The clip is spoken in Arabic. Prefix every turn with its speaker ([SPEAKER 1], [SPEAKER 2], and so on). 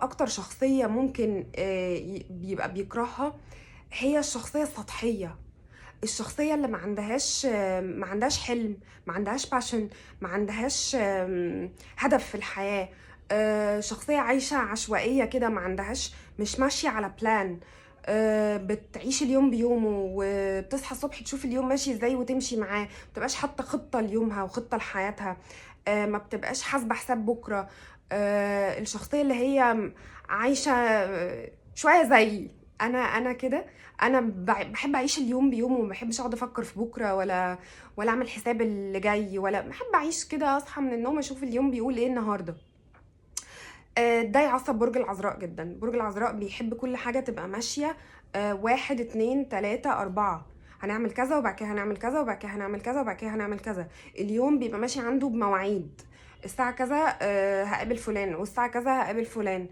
[SPEAKER 1] اكتر شخصية ممكن بيبقى بيكرهها هي الشخصية السطحية. الشخصية اللي ما عندهاش حلم، ما عندهاش باشن، ما عندهاش هدف في الحياة. شخصية عايشة عشوائية كده، ما عندهاش، مش ماشية على بلان. بتعيش اليوم بيومه، وبتصحى الصبح تشوف اليوم ماشي ازاي وتمشي معاه، ما بتبقاش حاطة خطة ليومها وخطة لحياتها. ما بتبقاش حاسبة حساب بكرة. الشخصية اللي هي عايشة شوية زيي. انا كده. انا بحب اعيش اليوم بيومه، وما بحبش اقعد افكر في بكره، ولا اعمل حساب اللي جاي، ولا بحب اعيش كده، اصحى من النوم اشوف اليوم بيقول ايه النهارده. ده يعصب برج العذراء جدا. برج العذراء بيحب كل حاجه تبقى ماشيه. واحد اتنين تلاته اربعه، هنعمل كذا وبعد كده هنعمل كذا وبعد كده هنعمل كذا وبعد كده هنعمل كذا. اليوم بيبقى ماشي عنده بمواعيد. الساعه كذا هقابل فلان، والساعه كذا هقابل فلان.